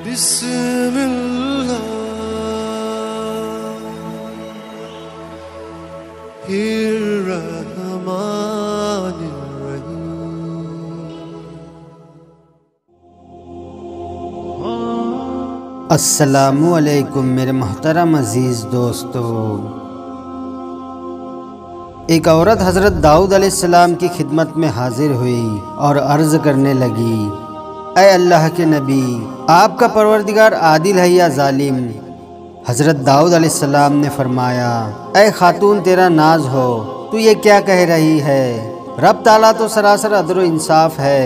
بسم اللہ الرحمن الرحیم۔ السلام علیکم میرے محترم عزیز دوستو۔ ایک عورت حضرت داؤد علیہ السلام کی خدمت میں حاضر ہوئی اور عرض کرنے لگی، اے اللہ کے نبی، آپ کا پروردگار عادل ہے یا ظالم؟ حضرت داؤد علیہ السلام نے فرمایا، اے خاتون تیرا ناز ہو، تو یہ کیا کہہ رہی ہے؟ رب تعالیٰ تو سراسر عدل و انصاف ہے،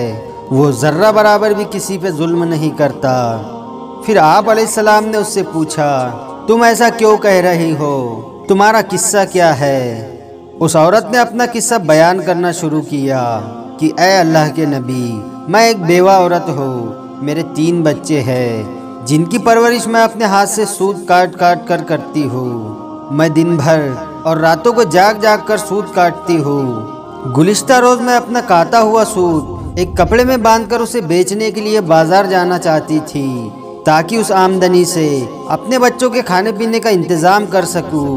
وہ ذرہ برابر بھی کسی پہ ظلم نہیں کرتا۔ پھر آپ علیہ السلام نے اس سے پوچھا، تم ایسا کیوں کہہ رہی ہو؟ تمہارا قصہ کیا ہے؟ اس عورت نے اپنا قصہ بیان کرنا شروع کیا کہ اے اللہ کے نبی، میں ایک بیوہ عورت ہوں، میرے 3 بچے ہیں جن کی پرورش میں اپنے ہاتھ سے سوت کاٹ کاٹ کر کرتی ہوں۔ میں دن بھر اور راتوں کو جاگ جاگ کر سوت کاٹتی ہوں۔ گزشتہ روز میں اپنا کاٹا ہوا سوت ایک کپڑے میں باندھ کر اسے بیچنے کے لیے بازار جانا چاہتی تھی تاکہ اس آمدنی سے اپنے بچوں کے کھانے پینے کا انتظام کر سکوں،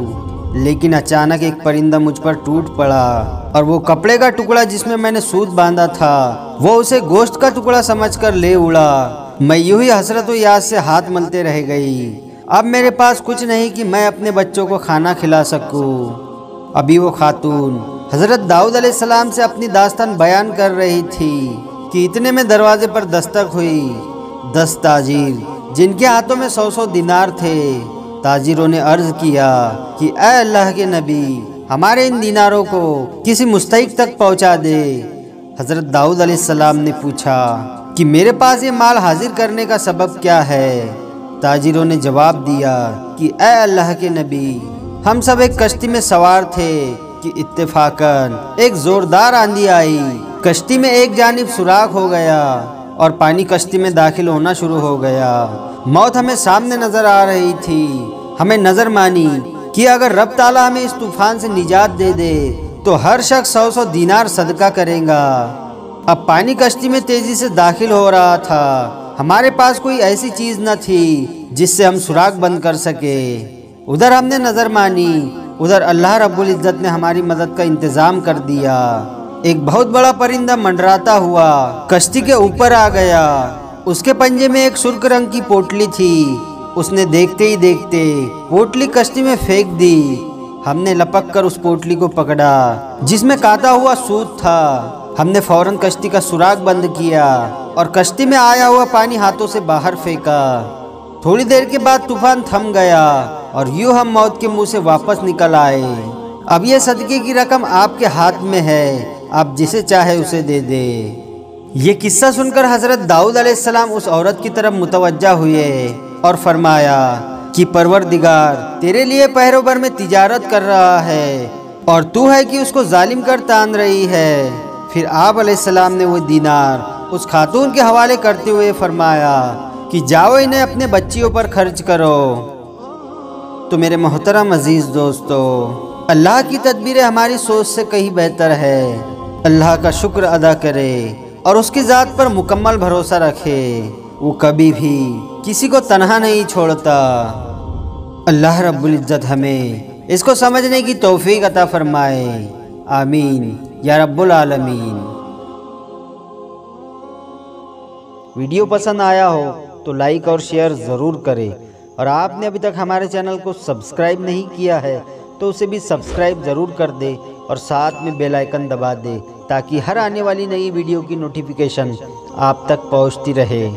لیکن اچانک ایک پرندہ مجھ پر ٹوٹ پڑا اور وہ کپڑے کا ٹکڑا جس میں نے سوت باندھا تھا وہ اسے گوشت کا ٹکڑا سمجھ کر لے اڑا۔ میں یوں ہی حسرت و یاد سے ہاتھ ملتے رہ گئی۔ اب میرے پاس کچھ نہیں کہ میں اپنے بچوں کو کھانا کھلا سکوں۔ ابھی وہ خاتون حضرت داؤد علیہ السلام سے اپنی داستان بیان کر رہی تھی کہ اتنے میں دروازے پر دستک ہوئی۔ 10 تاجر جن کے ہاتھوں میں 100 دینار تھے، تاجروں نے عرض کیا کہ اے اللہ کے نبی، ہمارے ان دیناروں کو کسی مستحق تک پہنچا دے۔ حضرت داؤد علیہ السلام نے پوچھا کہ میرے پاس یہ مال حاضر کرنے کا سبب کیا ہے؟ تاجروں نے جواب دیا کہ اے اللہ کے نبی، ہم سب ایک کشتی میں سوار تھے کہ اتفاقاً ایک زوردار آندھی آئی، کشتی میں ایک جانب سوراخ ہو گیا اور پانی کشتی میں داخل ہونا شروع ہو گیا۔ موت ہمیں سامنے نظر آ رہی تھی۔ ہمیں نظر مانی کہ اگر رب تعالیٰ ہمیں اس طوفان سے نجات دے دے تو ہر شخص 100 دینار صدقہ کرے گا۔ اب پانی کشتی میں تیزی سے داخل ہو رہا تھا، ہمارے پاس کوئی ایسی چیز نہ تھی جس سے ہم سوراخ بند کر سکے۔ ادھر ہم نے نظر مانی، ادھر اللہ رب العزت نے ہماری مدد کا انتظام کر دیا۔ ایک بہت بڑا پرندہ منڈراتا ہوا کشتی کے اوپر آ گیا۔ اس کے پنجے میں ایک سرخ رنگ کی پوٹلی تھی۔ اس نے دیکھتے ہی دیکھتے پوٹلی کشتی میں پھینک دی۔ ہم نے لپک کر اس پوٹلی کو پکڑا جس میں کاٹا ہوا سوت تھا۔ ہم نے فوراً کشتی کا سوراخ بند کیا اور کشتی میں آیا ہوا پانی ہاتھوں سے باہر پھینکا۔ تھوڑی دیر کے بعد طوفان تھم گیا اور یوں ہم موت کے منہ سے واپس نکل آئے۔ اب یہ صدقے کی رقم آپ کے ہاتھ میں ہے، آپ جسے چاہے اسے دے دے۔ یہ قصہ سن کر حضرت داؤد علیہ السلام اس عورت کی طرف متوجہ ہوئے اور فرمایا کہ پروردگار تیرے لیے پہروں بھر میں تجارت کر رہا ہے اور تو ہے کہ اس کو ظالم کر تان رہی ہے۔ پھر آپ علیہ السلام نے وہ دینار اس خاتون کے حوالے کرتے ہوئے فرمایا کہ جاؤ انہیں اپنے بچیوں پر خرچ کرو۔ تو میرے محترم عزیز دوستو، اللہ کی تدبیر ہماری سوچ سے کہیں بہتر ہے۔ اللہ کا شکر ادا کرے اور اس کی ذات پر مکمل بھروسہ رکھے، وہ کبھی بھی کسی کو تنہا نہیں چھوڑتا۔ اللہ رب العزت ہمیں اس کو سمجھنے کی توفیق عطا فرمائے، آمین یا رب العالمین۔ ویڈیو پسند آیا ہو تو لائک اور شیئر ضرور کریں، اور آپ نے ابھی تک ہمارے چینل کو سبسکرائب نہیں کیا ہے تو اسے بھی سبسکرائب ضرور کر دے اور ساتھ میں بیل آئیکن دبا دے تاکہ ہر آنے والی نئی ویڈیو کی نوٹیفیکیشن آپ تک پہنچتی رہے۔